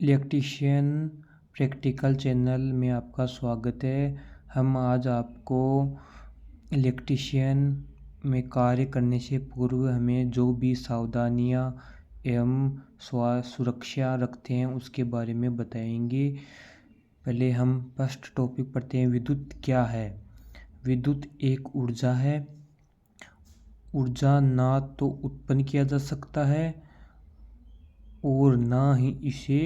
Electrician practical channel में आपका स्वागत है। हम आज आपको इलेक्ट्रीशियन में कार्य करने से पूर्व हमें जो भी सावधानियां एवं सुरक्षा रखते हैं उसके बारे में बताएंगे। पहले हम फर्स्ट टॉपिक पढ़ते हैं। विद्युत क्या है? विद्युत एक ऊर्जा है। ऊर्जा ना तो उत्पन्न किया जा सकता है और ना ही इसे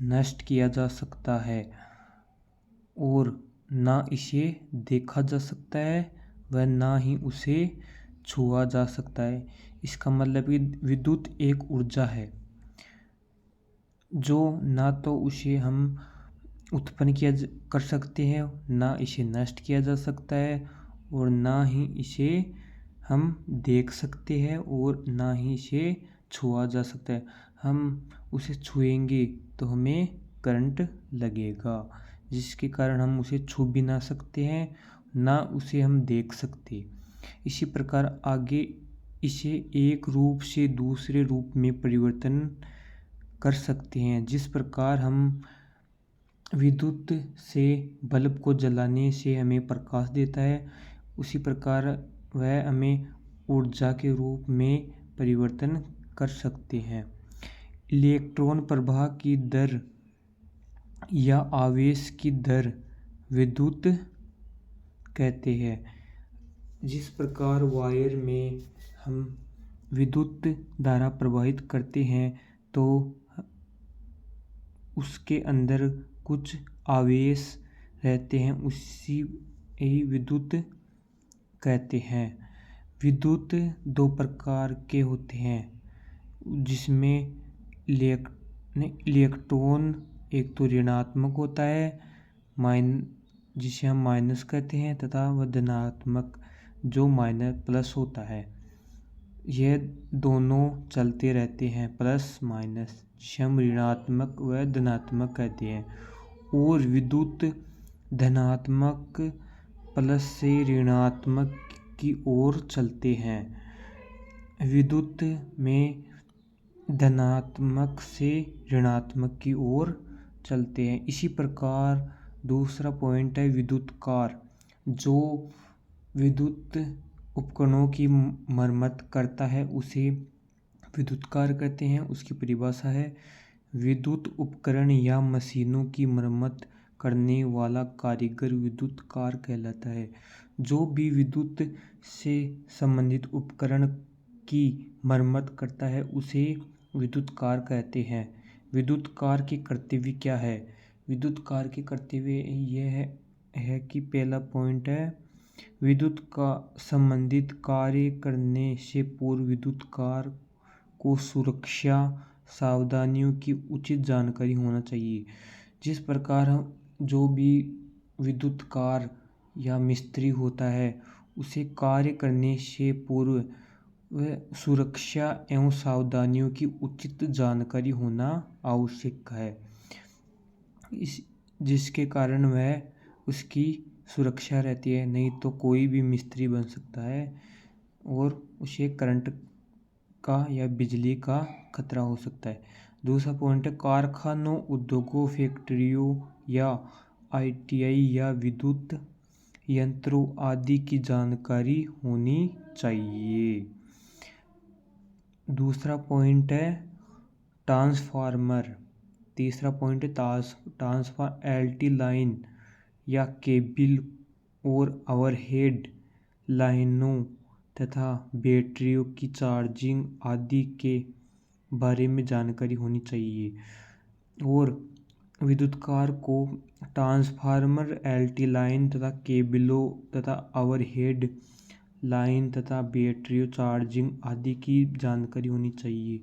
नष्ट किया जा सकता है और ना इसे देखा जा सकता है व ना ही उसे छुआ जा सकता है। इसका मतलब कि विद्युत एक ऊर्जा है जो ना तो उसे हम उत्पन्न कर सकते हैं, ना इसे नष्ट किया जा सकता है और ना ही इसे हम देख सकते हैं और ना ही इसे छुआ जा सकता है। हम उसे छुएंगे तो हमें करंट लगेगा, जिसके कारण हम उसे छू भी ना सकते हैं, ना उसे हम देख सकते। इसी प्रकार आगे इसे एक रूप से दूसरे रूप में परिवर्तन कर सकते हैं। जिस प्रकार हम विद्युत से बल्ब को जलाने से हमें प्रकाश देता है, उसी प्रकार वह हमें ऊर्जा के रूप में परिवर्तन कर सकते हैं। इलेक्ट्रॉन प्रवाह की दर या आवेश की दर विद्युत कहते हैं। जिस प्रकार वायर में हम विद्युत धारा प्रवाहित करते हैं तो उसके अंदर कुछ आवेश रहते हैं, उसी ही विद्युत कहते हैं। विद्युत दो प्रकार के होते हैं, जिसमें इलेक्ट्रॉन एक तो ऋणात्मक होता है जिसे हम माइनस कहते हैं, तथा वह धनात्मक जो प्लस होता है। यह दोनों चलते रहते हैं, प्लस माइनस, जिसे हम ऋणात्मक व धनात्मक कहते हैं। और विद्युत धनात्मक प्लस से ऋणात्मक की ओर चलते हैं। विद्युत में धनात्मक से ऋणात्मक की ओर चलते हैं। इसी प्रकार दूसरा पॉइंट है विद्युत कार, जो विद्युत उपकरणों की मरम्मत करता है उसे विद्युत कार कहते हैं। उसकी परिभाषा है, विद्युत उपकरण या मशीनों की मरम्मत करने वाला कारीगर विद्युत कार कहलाता है। जो भी विद्युत से संबंधित उपकरण की मरम्मत करता है उसे विद्युत कार कहते हैं। विद्युत कार के कर्तव्य क्या है? विद्युत कार के कर्तव्य यह है कि पहला पॉइंट है, विद्युत का संबंधित कार्य करने से पूर्व विद्युत कार को सुरक्षा सावधानियों की उचित जानकारी होना चाहिए। जिस प्रकार जो भी विद्युत कार या मिस्त्री होता है उसे कार्य करने से पूर्व वह सुरक्षा एवं सावधानियों की उचित जानकारी होना आवश्यक है, जिसके कारण वह उसकी सुरक्षा रहती है। नहीं तो कोई भी मिस्त्री बन सकता है और उसे करंट का या बिजली का खतरा हो सकता है। दूसरा पॉइंट है, कारखानों, उद्योगों, फैक्ट्रियों या आईटीआई या विद्युत यंत्रों आदि की जानकारी होनी चाहिए। दूसरा पॉइंट है ट्रांसफार्मर। तीसरा पॉइंट है ट्रांसफार्मर, एलटी लाइन या केबल और ओवरहेड लाइनों तथा बैटरियों की चार्जिंग आदि के बारे में जानकारी होनी चाहिए। और विद्युत कार को ट्रांसफार्मर, एलटी लाइन तथा केबलों तथा ओवरहेड लाइन तथा बैटरियों चार्जिंग आदि की जानकारी होनी चाहिए।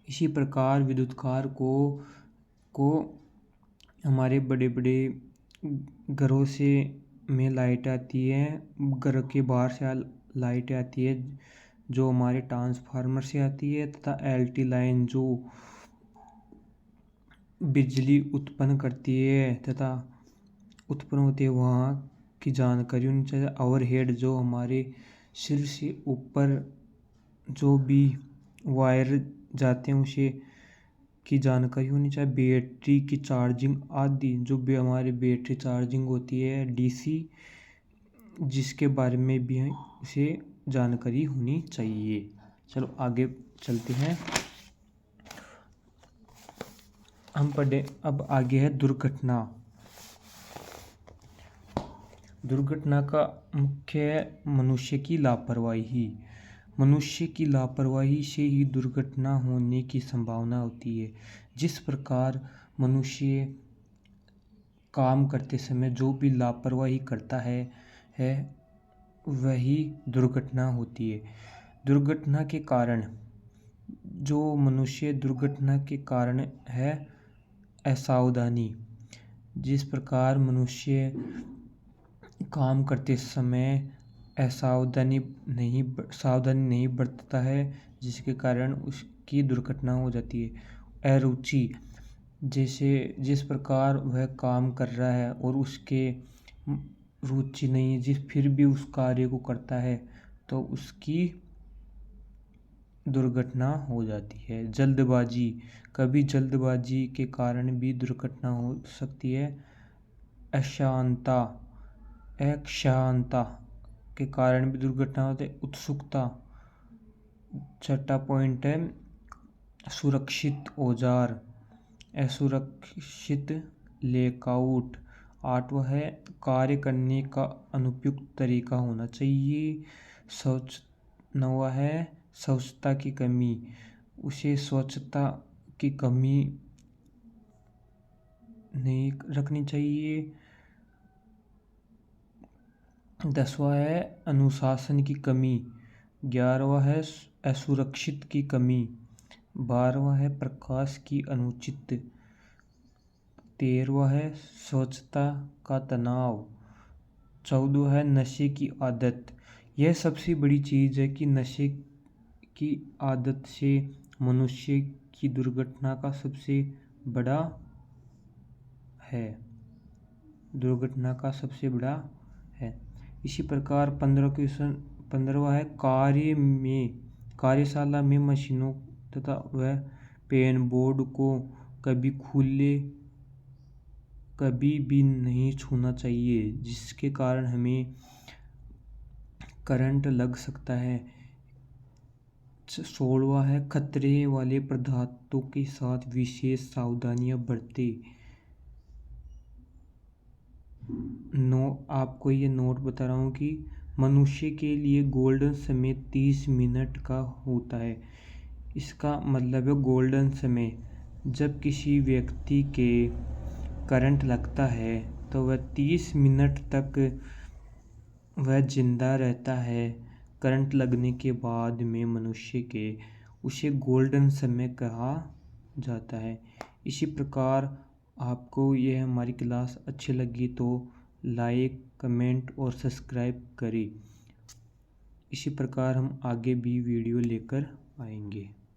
इसी प्रकार विद्युत कार को हमारे बड़े बड़े घरों से में लाइट आती है, घर के बाहर से लाइट आती है जो हमारे ट्रांसफार्मर से आती है, तथा एलटी लाइन जो बिजली उत्पन्न करती है तथा उत्पन्न होती है वहाँ की जानकारी होनी चाहिए। ओवरहेड जो हमारे सिर से ऊपर जो भी वायर जाते हैं उसे की जानकारी होनी चाहिए, बैटरी की चार्जिंग आदि, जो भी हमारी बैटरी चार्जिंग होती है डीसी, जिसके बारे में भी इसे जानकारी होनी चाहिए। चलो आगे चलते हैं। हम पढ़े अब आगे है दुर्घटना। दुर्घटना का मुख्य है मनुष्य की लापरवाही। मनुष्य की लापरवाही से ही दुर्घटना होने की संभावना होती है। जिस प्रकार मनुष्य काम करते समय जो भी लापरवाही करता है वही दुर्घटना होती है। दुर्घटना के कारण जो मनुष्य दुर्घटना के कारण है असावधानी। जिस प्रकार मनुष्य काम करते समय सावधानी नहीं बरतता है, जिसके कारण उसकी दुर्घटना हो जाती है। अरुचि, जैसे जिस प्रकार वह काम कर रहा है और उसके रुचि नहीं है, फिर भी उस कार्य को करता है, तो उसकी दुर्घटना हो जाती है। जल्दबाजी, कभी जल्दबाजी के कारण भी दुर्घटना हो सकती है। अशांता के कारण भी दुर्घटना होती है। उत्सुकता, छठा पॉइंट है सुरक्षित औजार, असुरक्षित लेआउट। आठवां है कार्य करने का अनुपयुक्त तरीका होना चाहिए। नौवां है स्वच्छता की कमी, उसे स्वच्छता की कमी नहीं रखनी चाहिए। 10वां है अनुशासन की कमी। 11वां है असुरक्षित की कमी। 12वां है प्रकाश की अनुचित। 13वां है स्वच्छता का तनाव। 14वां है नशे की आदत। यह सबसे बड़ी चीज़ है कि नशे की आदत से मनुष्य की दुर्घटना का सबसे बड़ा है। इसी प्रकार 15वां है कार्यशाला में मशीनों तथा वह पेन बोर्ड को कभी भी नहीं छूना चाहिए, जिसके कारण हमें करंट लग सकता है। 16वां है खतरे वाले पदार्थों के साथ विशेष सावधानियां बरतें। आपको ये नोट बता रहा हूँ कि मनुष्य के लिए गोल्डन समय 30 मिनट का होता है। इसका मतलब है गोल्डन समय, जब किसी व्यक्ति के करंट लगता है तो वह 30 मिनट तक वह जिंदा रहता है। करंट लगने के बाद में मनुष्य के उसे गोल्डन समय कहा जाता है। इसी प्रकार आपको यह हमारी क्लास अच्छी लगी तो लाइक, कमेंट और सब्सक्राइब करें। इसी प्रकार हम आगे भी वीडियो लेकर आएंगे।